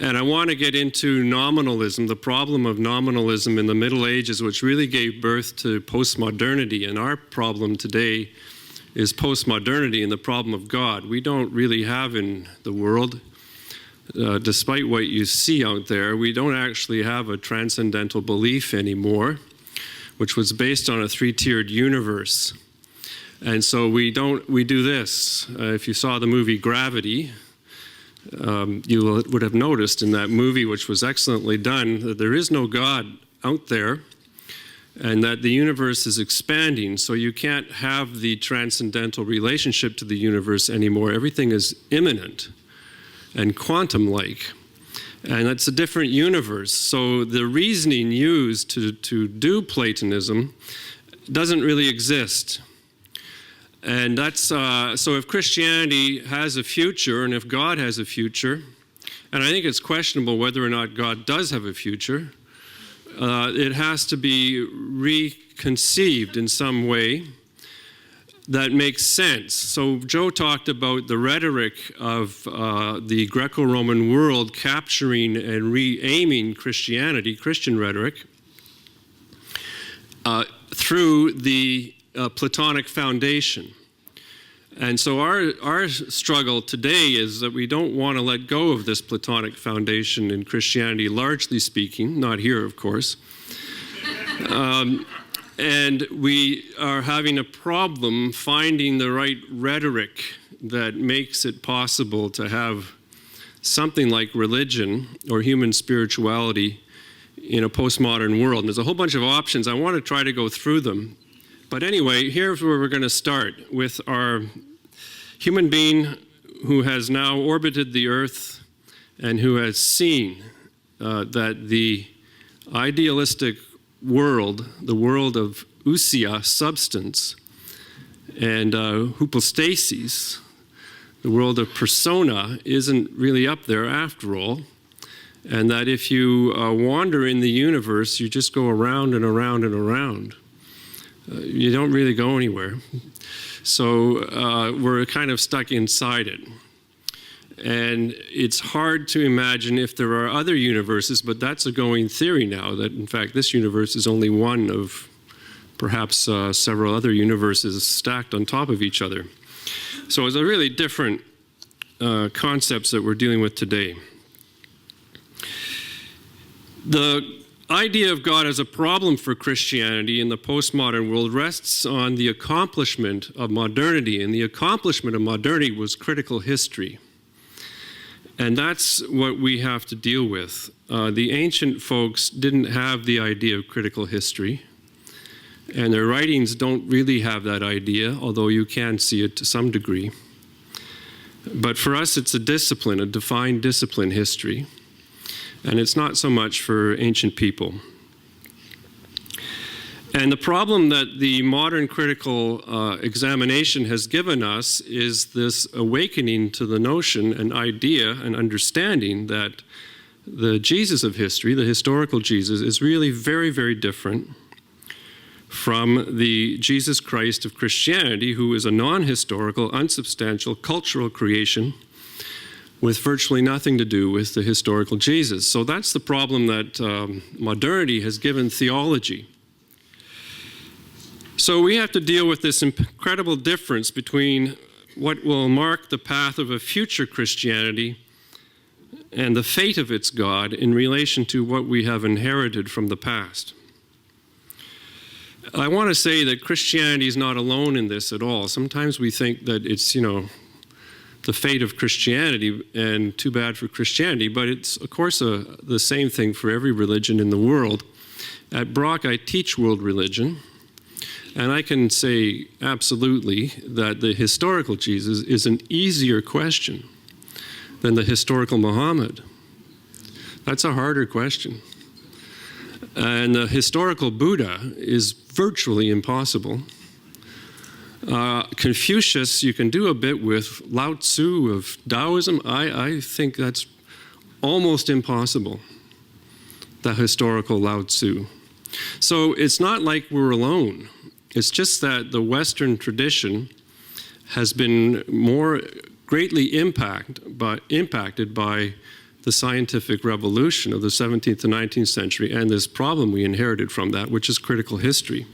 And I want to get into nominalism, the problem of nominalism in the Middle Ages, which really gave birth to postmodernity. And our problem today is postmodernity and the problem of God. We don't really have in the world, despite what you see out there, we don't actually have a transcendental belief anymore, which was based on a three-tiered universe. And so we do this. If you saw the movie Gravity, you would have noticed in that movie, which was excellently done, that there is no God out there and that the universe is expanding. So you can't have the transcendental relationship to the universe anymore. Everything is immanent and quantum-like. And that's a different universe. So the reasoning used to do Platonism doesn't really exist. And that's, so if Christianity has a future, and if God has a future, and I think it's questionable whether or not God does have a future, it has to be reconceived in some way that makes sense. So Joe talked about the rhetoric of the Greco-Roman world capturing and re-aiming Christianity, Christian rhetoric, through the Platonic foundation. And so our struggle today is that we don't want to let go of this Platonic foundation in Christianity, largely speaking, not here, of course. And we are having a problem finding the right rhetoric that makes it possible to have something like religion or human spirituality in a postmodern world. And there's a whole bunch of options. I want to try to go through them. But anyway, here's where we're going to start with our human being who has now orbited the Earth and who has seen that the idealistic world, the world of ousia, substance, and hypostasis, the world of persona, isn't really up there after all. And that if you wander in the universe, you just go around and around and around. You don't really go anywhere. So we're kind of stuck inside it. And it's hard to imagine if there are other universes, but that's a going theory now, that in fact this universe is only one of perhaps several other universes stacked on top of each other. So it's a really different concepts that we're dealing with today. The idea of God as a problem for Christianity in the postmodern world rests on the accomplishment of modernity, and the accomplishment of modernity was critical history. And that's what we have to deal with. The ancient folks didn't have the idea of critical history, and their writings don't really have that idea, although you can see it to some degree. But for us, it's a discipline, a defined discipline, history. And it's not so much for ancient people. And the problem that the modern critical examination has given us is this awakening to the notion and idea and understanding that the Jesus of history, the historical Jesus, is really very, very different from the Jesus Christ of Christianity, who is a non-historical, unsubstantial, cultural creation with virtually nothing to do with the historical Jesus. So that's the problem that modernity has given theology. So we have to deal with this incredible difference between what will mark the path of a future Christianity and the fate of its God in relation to what we have inherited from the past. I want to say that Christianity is not alone in this at all. Sometimes we think that it's, the fate of Christianity and too bad for Christianity, but it's, of course, the same thing for every religion in the world. At Brock, I teach world religion, and I can say absolutely that the historical Jesus is an easier question than the historical Muhammad. That's a harder question. And the historical Buddha is virtually impossible. Confucius, you can do a bit with. Lao Tzu of Taoism, I think that's almost impossible, the historical Lao Tzu. So it's not like we're alone. It's just that the Western tradition has been more greatly impacted by the scientific revolution of the 17th to 19th century and this problem we inherited from that, which is critical history.